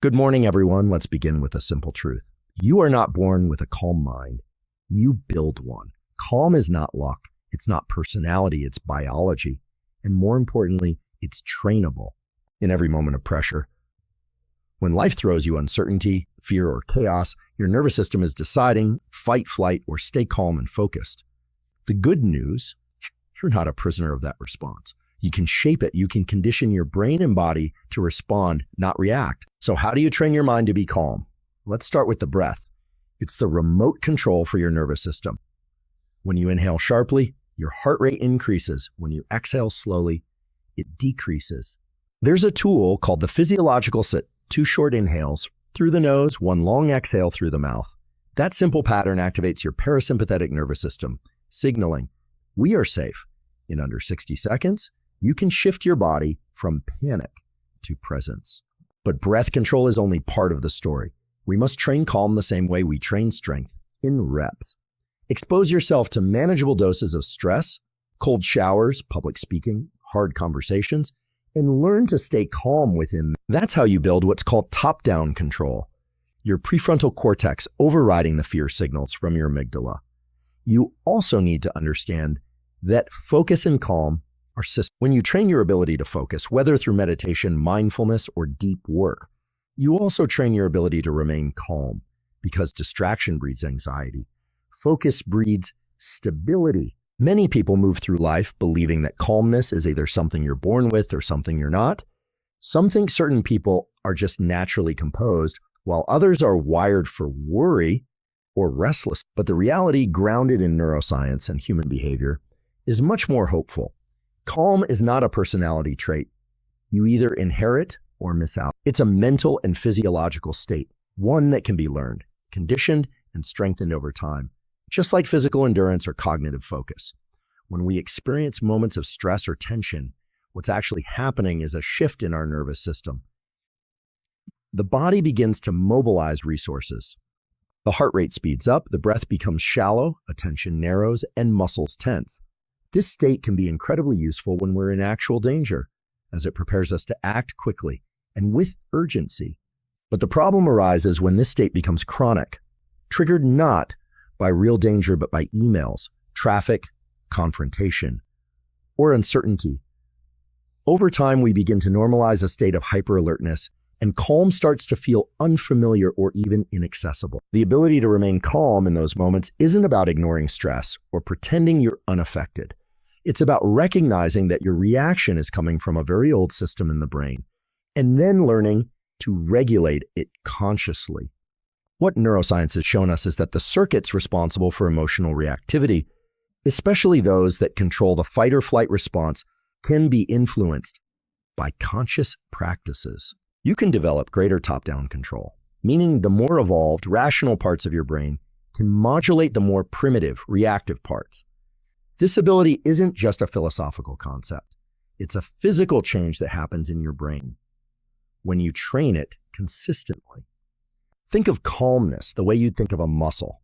Good morning, everyone. Let's begin with a simple truth. You are not born with a calm mind. You build one. Calm is not luck. It's not personality. It's biology. And more importantly, it's trainable in every moment of pressure. When life throws you uncertainty, fear, or chaos, your nervous system is deciding fight, flight, or stay calm and focused. The good news, you're not a prisoner of that response. You can shape it. You can condition your brain and body to respond, not react. So how do you train your mind to be calm? Let's start with the breath. It's the remote control for your nervous system. When you inhale sharply, your heart rate increases. When you exhale slowly, it decreases. There's a tool called the physiological sit. 2 short inhales through the nose, 1 long exhale through the mouth. That simple pattern activates your parasympathetic nervous system, signaling, we are safe. In under 60 seconds, you can shift your body from panic to presence. But breath control is only part of the story. We must train calm the same way we train strength, in reps. Expose yourself to manageable doses of stress, cold showers, public speaking, hard conversations, and learn to stay calm within them. That's how you build what's called top-down control, your prefrontal cortex overriding the fear signals from your amygdala. You also need to understand that focus and calm are systems. When you train your ability to focus, whether through meditation, mindfulness, or deep work, you also train your ability to remain calm because distraction breeds anxiety. Focus breeds stability. Many people move through life believing that calmness is either something you're born with or something you're not. Some think certain people are just naturally composed, while others are wired for worry or restless. But the reality, grounded in neuroscience and human behavior, is much more hopeful. Calm is not a personality trait. You either inherit or miss out. It's a mental and physiological state, one that can be learned, conditioned, and strengthened over time, just like physical endurance or cognitive focus. When we experience moments of stress or tension, what's actually happening is a shift in our nervous system. The body begins to mobilize resources. The heart rate speeds up, the breath becomes shallow, attention narrows, and muscles tense. This state can be incredibly useful when we're in actual danger, as it prepares us to act quickly and with urgency. But the problem arises when this state becomes chronic, triggered not by real danger, but by emails, traffic, confrontation, or uncertainty. Over time, we begin to normalize a state of hyper-alertness, and calm starts to feel unfamiliar or even inaccessible. The ability to remain calm in those moments isn't about ignoring stress or pretending you're unaffected. It's about recognizing that your reaction is coming from a very old system in the brain, and then learning to regulate it consciously. What neuroscience has shown us is that the circuits responsible for emotional reactivity, especially those that control the fight or flight response, can be influenced by conscious practices. You can develop greater top-down control, meaning the more evolved, rational parts of your brain can modulate the more primitive, reactive parts. This ability isn't just a philosophical concept. It's a physical change that happens in your brain when you train it consistently. Think of calmness the way you'd think of a muscle.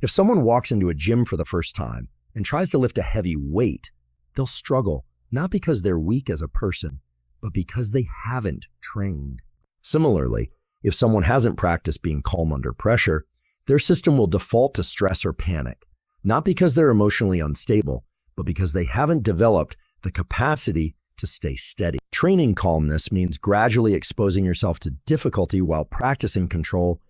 If someone walks into a gym for the first time and tries to lift a heavy weight, they'll struggle, not because they're weak as a person, but because they haven't trained. Similarly, if someone hasn't practiced being calm under pressure, their system will default to stress or panic, not because they're emotionally unstable, but because they haven't developed the capacity to stay steady. Training calmness means gradually exposing yourself to difficulty while practicing control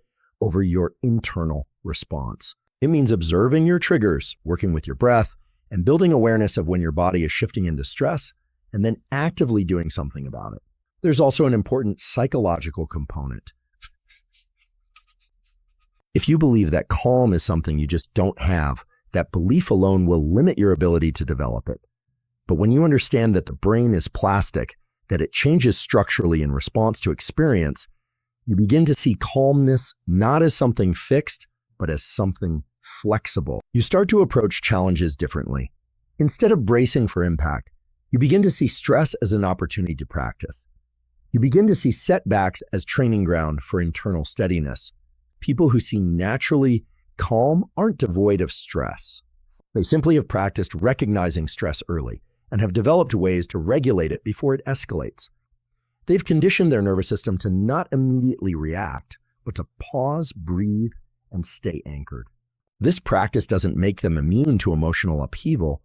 over your internal response. It means observing your triggers, working with your breath, and building awareness of when your body is shifting into stress, and then actively doing something about it. There's also an important psychological component. If you believe that calm is something you just don't have, that belief alone will limit your ability to develop it. But when you understand that the brain is plastic, that it changes structurally in response to experience, you begin to see calmness not as something fixed, but as something flexible. You start to approach challenges differently. Instead of bracing for impact, you begin to see stress as an opportunity to practice. You begin to see setbacks as training ground for internal steadiness. People who seem naturally calm aren't devoid of stress. They simply have practiced recognizing stress early and have developed ways to regulate it before it escalates. They've conditioned their nervous system to not immediately react, but to pause, breathe, and stay anchored. This practice doesn't make them immune to emotional upheaval.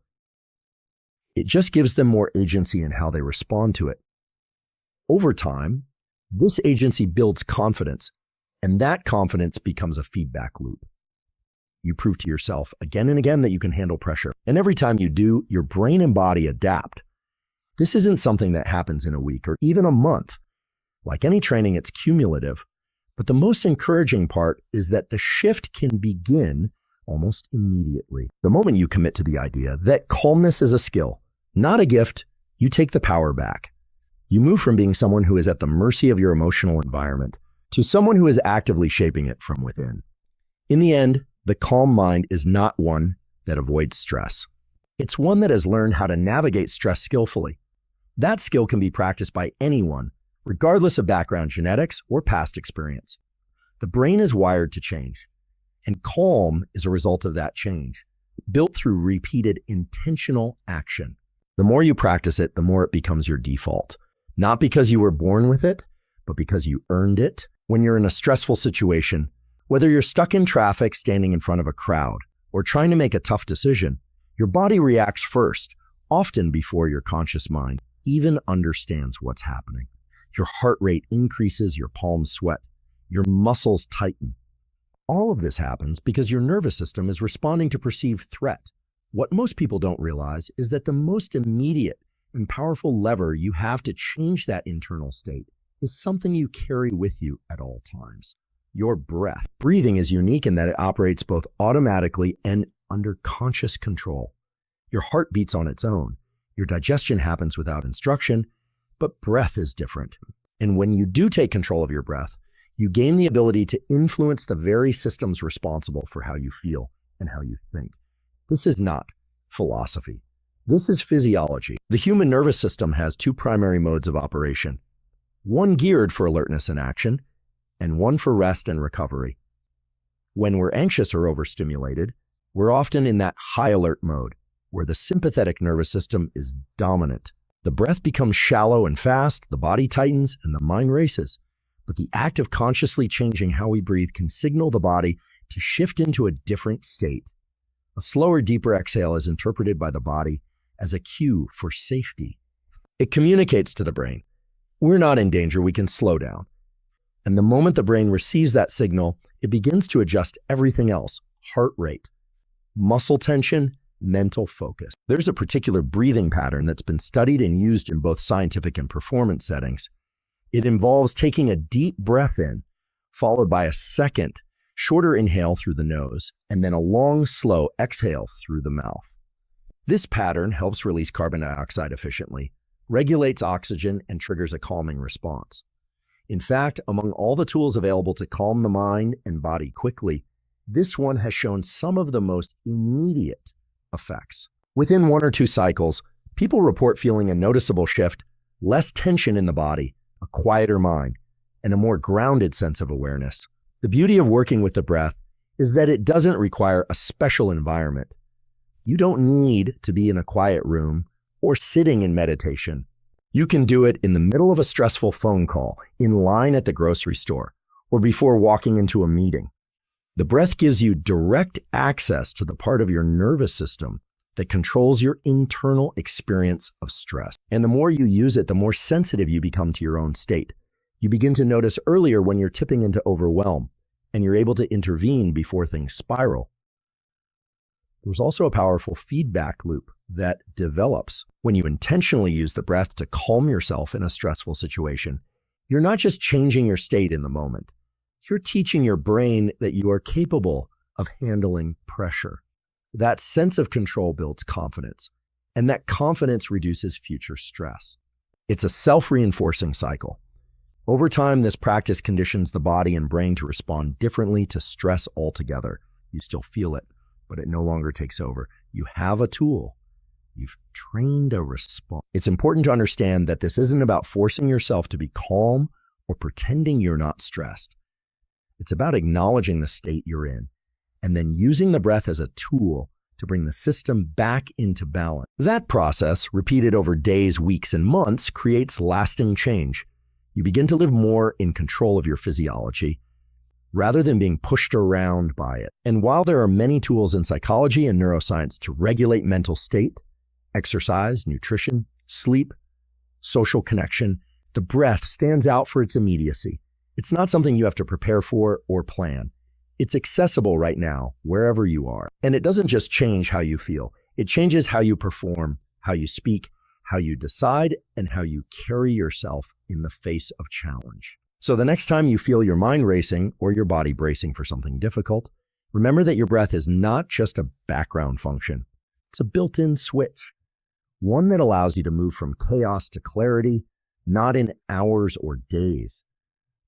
It just gives them more agency in how they respond to it. Over time, this agency builds confidence, and that confidence becomes a feedback loop. You prove to yourself again and again that you can handle pressure. And every time you do, your brain and body adapt. This isn't something that happens in a week or even a month. Like any training, it's cumulative. But the most encouraging part is that the shift can begin almost immediately. The moment you commit to the idea that calmness is a skill, not a gift, you take the power back. You move from being someone who is at the mercy of your emotional environment to someone who is actively shaping it from within. In the end, the calm mind is not one that avoids stress. It's one that has learned how to navigate stress skillfully. That skill can be practiced by anyone, regardless of background genetics or past experience. The brain is wired to change, and calm is a result of that change, built through repeated intentional action. The more you practice it, the more it becomes your default. Not because you were born with it, but because you earned it. When you're in a stressful situation, whether you're stuck in traffic, standing in front of a crowd, or trying to make a tough decision, your body reacts first, often before your conscious mind even understands what's happening. Your heart rate increases, your palms sweat, your muscles tighten. All of this happens because your nervous system is responding to perceived threat. What most people don't realize is that the most immediate and powerful lever you have to change that internal state is something you carry with you at all times: your breath. Breathing is unique in that it operates both automatically and under conscious control. Your heart beats on its own. Your digestion happens without instruction, but breath is different. And when you do take control of your breath, you gain the ability to influence the very systems responsible for how you feel and how you think. This is not philosophy. This is physiology. The human nervous system has two primary modes of operation: one geared for alertness and action, and one for rest and recovery. When we're anxious or overstimulated, we're often in that high alert mode, where the sympathetic nervous system is dominant. The breath becomes shallow and fast, the body tightens, and the mind races. But the act of consciously changing how we breathe can signal the body to shift into a different state. A slower, deeper exhale is interpreted by the body as a cue for safety. It communicates to the brain, we're not in danger, we can slow down. And the moment the brain receives that signal, it begins to adjust everything else: heart rate, muscle tension, mental focus. There's a particular breathing pattern that's been studied and used in both scientific and performance settings. It involves taking a deep breath in, followed by a second, shorter inhale through the nose, and then a long, slow exhale through the mouth. This pattern helps release carbon dioxide efficiently, regulates oxygen, and triggers a calming response. In fact, among all the tools available to calm the mind and body quickly, this one has shown some of the most immediate effects. Within 1 or 2 cycles, people report feeling a noticeable shift, less tension in the body, a quieter mind, and a more grounded sense of awareness. The beauty of working with the breath is that it doesn't require a special environment. You don't need to be in a quiet room or sitting in meditation. You can do it in the middle of a stressful phone call, in line at the grocery store, or before walking into a meeting. The breath gives you direct access to the part of your nervous system that controls your internal experience of stress. And the more you use it, the more sensitive you become to your own state. You begin to notice earlier when you're tipping into overwhelm, and you're able to intervene before things spiral. There's also a powerful feedback loop that develops when you intentionally use the breath to calm yourself in a stressful situation. You're not just changing your state in the moment. You're teaching your brain that you are capable of handling pressure. That sense of control builds confidence, and that confidence reduces future stress. It's a self-reinforcing cycle. Over time, this practice conditions the body and brain to respond differently to stress altogether. You still feel it, but it no longer takes over. You have a tool. You've trained a response. It's important to understand that this isn't about forcing yourself to be calm or pretending you're not stressed. It's about acknowledging the state you're in and then using the breath as a tool to bring the system back into balance. That process, repeated over days, weeks, and months, creates lasting change. You begin to live more in control of your physiology rather than being pushed around by it. And while there are many tools in psychology and neuroscience to regulate mental state, exercise, nutrition, sleep, social connection, the breath stands out for its immediacy. It's not something you have to prepare for or plan. It's accessible right now, wherever you are. And it doesn't just change how you feel. It changes how you perform, how you speak, how you decide, and how you carry yourself in the face of challenge. So the next time you feel your mind racing or your body bracing for something difficult, remember that your breath is not just a background function. It's a built-in switch, one that allows you to move from chaos to clarity, not in hours or days,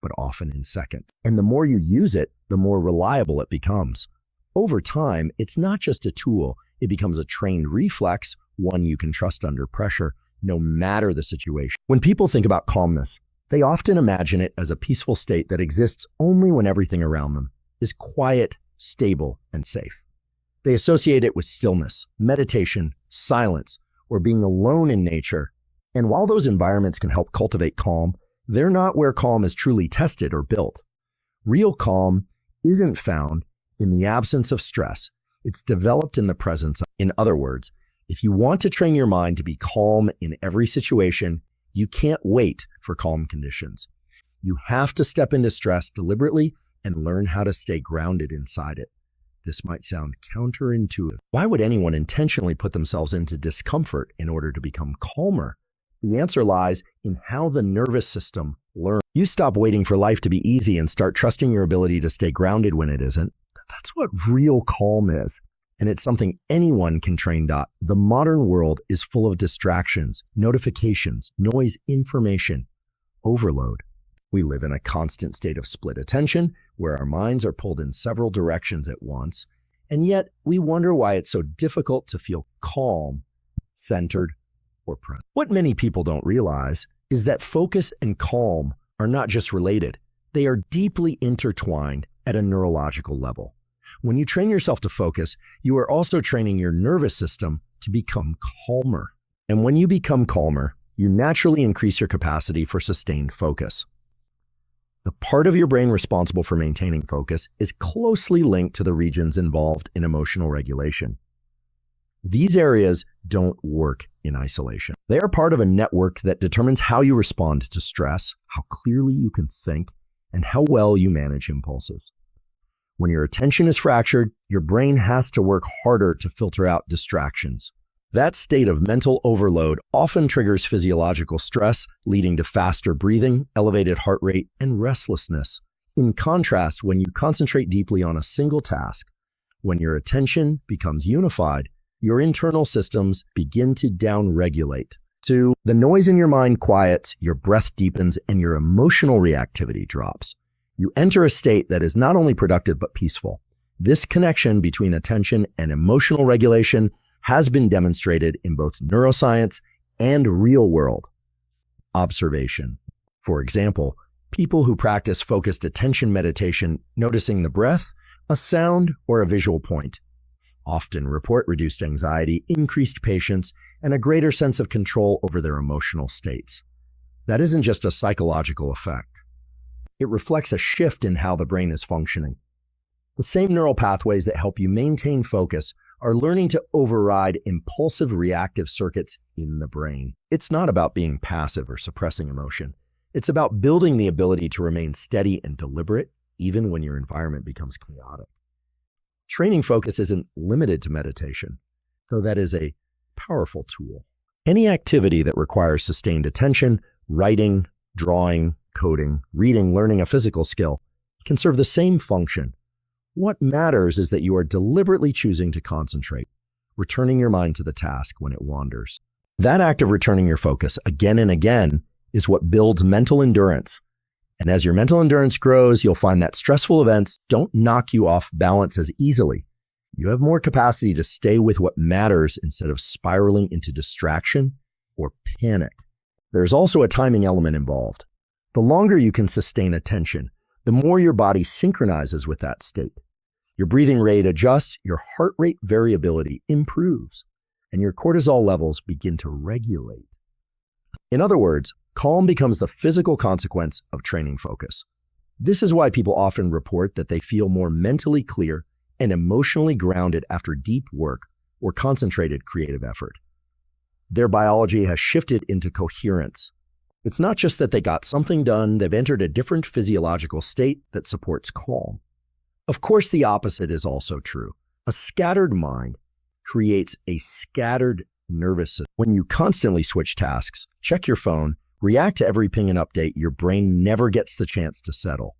but often in seconds. And the more you use it, the more reliable it becomes. Over time, it's not just a tool. It becomes a trained reflex, one you can trust under pressure, no matter the situation. When people think about calmness, they often imagine it as a peaceful state that exists only when everything around them is quiet, stable, and safe. They associate it with stillness, meditation, silence, or being alone in nature. And while those environments can help cultivate calm, they're not where calm is truly tested or built. Real calm isn't found in the absence of stress. It's developed in the presence of. In other words, if you want to train your mind to be calm in every situation, you can't wait for calm conditions. You have to step into stress deliberately and learn how to stay grounded inside it. This might sound counterintuitive. Why would anyone intentionally put themselves into discomfort in order to become calmer? The answer lies in how the nervous system learns. You stop waiting for life to be easy and start trusting your ability to stay grounded when it isn't. That's what real calm is. And it's something anyone can train. The modern world is full of distractions, notifications, noise, information, overload. We live in a constant state of split attention where our minds are pulled in several directions at once. And yet we wonder why it's so difficult to feel calm, centered, or present. What many people don't realize is that focus and calm are not just related. They are deeply intertwined at a neurological level. When you train yourself to focus, you are also training your nervous system to become calmer. And when you become calmer, you naturally increase your capacity for sustained focus. The part of your brain responsible for maintaining focus is closely linked to the regions involved in emotional regulation. These areas don't work in isolation. They are part of a network that determines how you respond to stress, how clearly you can think, and how well you manage impulses. When your attention is fractured, your brain has to work harder to filter out distractions. That state of mental overload often triggers physiological stress, leading to faster breathing, elevated heart rate, and restlessness. In contrast, when you concentrate deeply on a single task, when your attention becomes unified, your internal systems begin to downregulate. The noise in your mind quiets, your breath deepens, and your emotional reactivity drops. You enter a state that is not only productive but peaceful. This connection between attention and emotional regulation has been demonstrated in both neuroscience and real-world observation. For example, people who practice focused attention meditation, noticing the breath, a sound, or a visual point, often report reduced anxiety, increased patience, and a greater sense of control over their emotional states. That isn't just a psychological effect. It reflects a shift in how the brain is functioning. The same neural pathways that help you maintain focus are learning to override impulsive reactive circuits in the brain. It's not about being passive or suppressing emotion. It's about building the ability to remain steady and deliberate, even when your environment becomes chaotic. Training focus isn't limited to meditation, though that is a powerful tool. Any activity that requires sustained attention, writing, drawing, coding, reading, learning a physical skill, can serve the same function. What matters is that you are deliberately choosing to concentrate, returning your mind to the task when it wanders. That act of returning your focus again and again is what builds mental endurance. And as your mental endurance grows, you'll find that stressful events don't knock you off balance as easily. You have more capacity to stay with what matters instead of spiraling into distraction or panic. There's also a timing element involved. The longer you can sustain attention, the more your body synchronizes with that state. Your breathing rate adjusts, your heart rate variability improves, and your cortisol levels begin to regulate. In other words, Calm becomes the physical consequence of training focus. This is why people often report that they feel more mentally clear and emotionally grounded after deep work or concentrated creative effort. Their biology has shifted into coherence. It's not just that they got something done, they've entered a different physiological state that supports calm. Of course, the opposite is also true. A scattered mind creates a scattered nervous system. When you constantly switch tasks, check your phone, react to every ping and update, your brain never gets the chance to settle.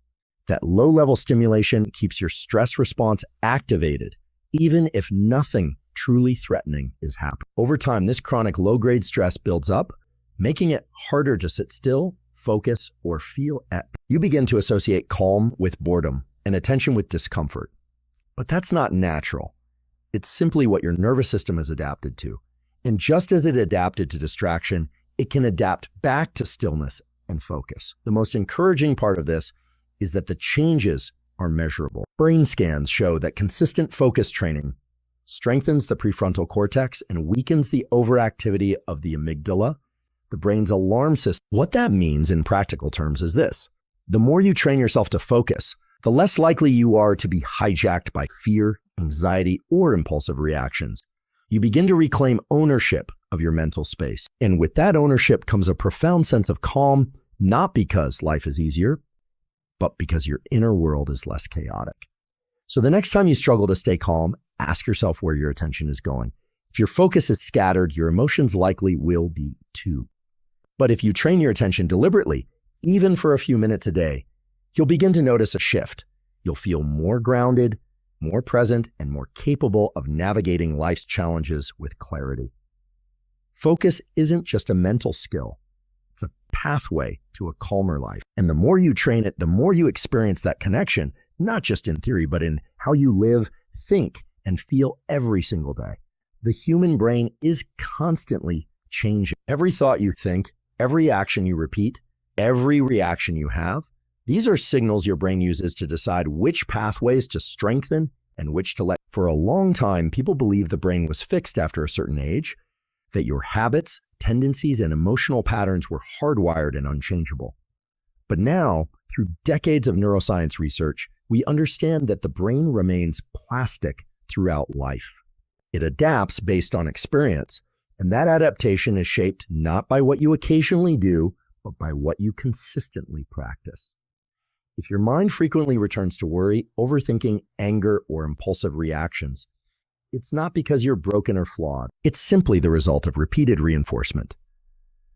That low-level stimulation keeps your stress response activated, even if nothing truly threatening is happening. Over time, this chronic low-grade stress builds up, making it harder to sit still, focus, or feel at peace. You begin to associate calm with boredom and attention with discomfort. But that's not natural. It's simply what your nervous system has adapted to. And just as it adapted to distraction, it can adapt back to stillness and focus. The most encouraging part of this is that the changes are measurable. Brain scans show that consistent focus training strengthens the prefrontal cortex and weakens the overactivity of the amygdala, the brain's alarm system. What that means in practical terms is this: the more you train yourself to focus, the less likely you are to be hijacked by fear, anxiety, or impulsive reactions. You begin to reclaim ownership of your mental space. And with that ownership comes a profound sense of calm, not because life is easier, but because your inner world is less chaotic. So the next time you struggle to stay calm, ask yourself where your attention is going. If your focus is scattered, your emotions likely will be too. But if you train your attention deliberately, even for a few minutes a day, you'll begin to notice a shift. You'll feel more grounded, more present, and more capable of navigating life's challenges with clarity. Focus isn't just a mental skill. It's a pathway to a calmer life. And the more you train it, the more you experience that connection, not just in theory, but in how you live, think, and feel every single day. The human brain is constantly changing. Every thought you think, every action you repeat, every reaction you have, these are signals your brain uses to decide which pathways to strengthen and which to let. For a long time, people believed the brain was fixed after a certain age, that your habits, tendencies, and emotional patterns were hardwired and unchangeable. But now, through decades of neuroscience research, we understand that the brain remains plastic throughout life. It adapts based on experience, and that adaptation is shaped not by what you occasionally do, but by what you consistently practice. If your mind frequently returns to worry, overthinking, anger, or impulsive reactions, it's not because you're broken or flawed. It's simply the result of repeated reinforcement.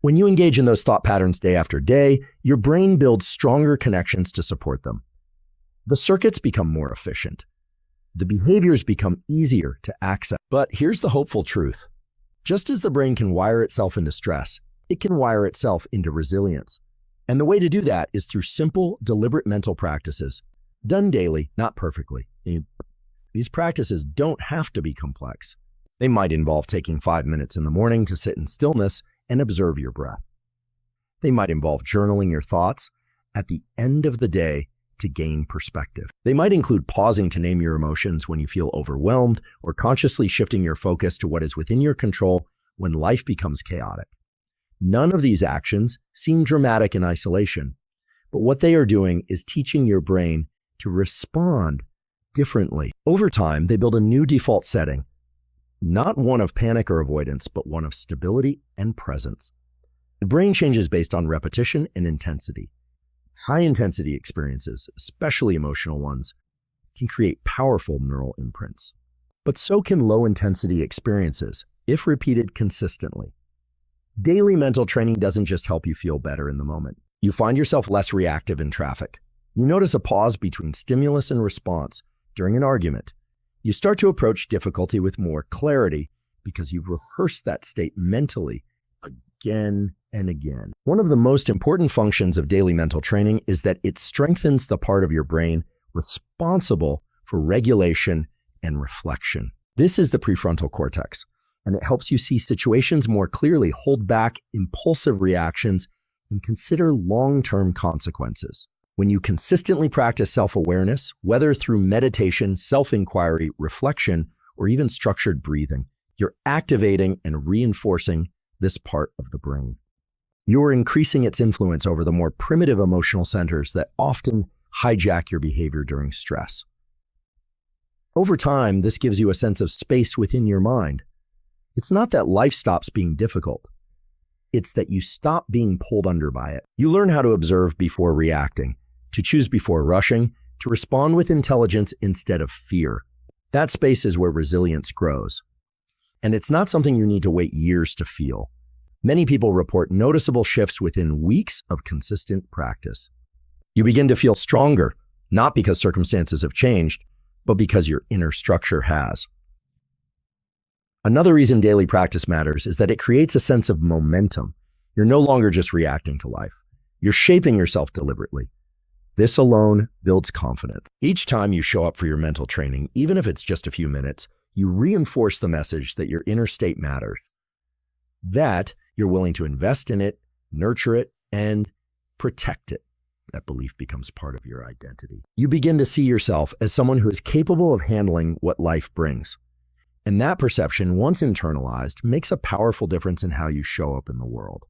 When you engage in those thought patterns day after day, your brain builds stronger connections to support them. The circuits become more efficient. The behaviors become easier to access. But here's the hopeful truth. Just as the brain can wire itself into stress, it can wire itself into resilience. And the way to do that is through simple, deliberate mental practices, done daily, not perfectly. These practices don't have to be complex. They might involve taking 5 minutes in the morning to sit in stillness and observe your breath. They might involve journaling your thoughts at the end of the day to gain perspective. They might include pausing to name your emotions when you feel overwhelmed, or consciously shifting your focus to what is within your control when life becomes chaotic. None of these actions seem dramatic in isolation, but what they are doing is teaching your brain to respond differently. Over time, they build a new default setting, not one of panic or avoidance, but one of stability and presence. The brain changes based on repetition and intensity. High-intensity experiences, especially emotional ones, can create powerful neural imprints. But so can low-intensity experiences, if repeated consistently. Daily mental training doesn't just help you feel better in the moment. You find yourself less reactive in traffic. You notice a pause between stimulus and response during an argument. You start to approach difficulty with more clarity because you've rehearsed that state mentally again and again. One of the most important functions of daily mental training is that it strengthens the part of your brain responsible for regulation and reflection. This is the prefrontal cortex, and it helps you see situations more clearly, hold back impulsive reactions, and consider long-term consequences. When you consistently practice self-awareness, whether through meditation, self-inquiry, reflection, or even structured breathing, you're activating and reinforcing this part of the brain. You are increasing its influence over the more primitive emotional centers that often hijack your behavior during stress. Over time, this gives you a sense of space within your mind. It's not that life stops being difficult. It's that you stop being pulled under by it. You learn how to observe before reacting, to choose before rushing, to respond with intelligence instead of fear. That space is where resilience grows. And it's not something you need to wait years to feel. Many people report noticeable shifts within weeks of consistent practice. You begin to feel stronger, not because circumstances have changed, but because your inner structure has. Another reason daily practice matters is that it creates a sense of momentum. You're no longer just reacting to life. You're shaping yourself deliberately. This alone builds confidence. Each time you show up for your mental training, even if it's just a few minutes, you reinforce the message that your inner state matters. That you're willing to invest in it, nurture it, and protect it. That belief becomes part of your identity. You begin to see yourself as someone who is capable of handling what life brings. And that perception, once internalized, makes a powerful difference in how you show up in the world.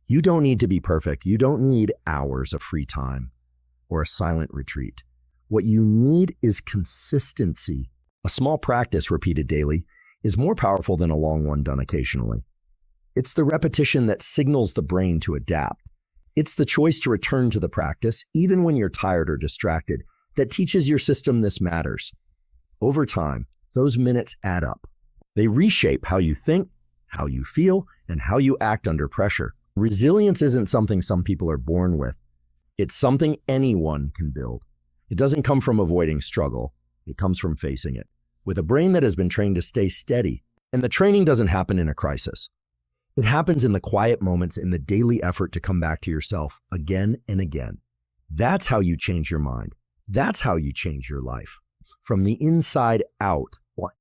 You don't need to be perfect. You don't need hours of free time or a silent retreat. What you need is consistency. A small practice repeated daily is more powerful than a long one done occasionally. It's the repetition that signals the brain to adapt. It's the choice to return to the practice, even when you're tired or distracted, that teaches your system this matters. Over time, those minutes add up. They reshape how you think, how you feel, and how you act under pressure. Resilience isn't something some people are born with. It's something anyone can build. It doesn't come from avoiding struggle. It comes from facing it, with a brain that has been trained to stay steady. And the training doesn't happen in a crisis. It happens in the quiet moments, in the daily effort to come back to yourself again and again. That's how you change your mind. That's how you change your life. From the inside out.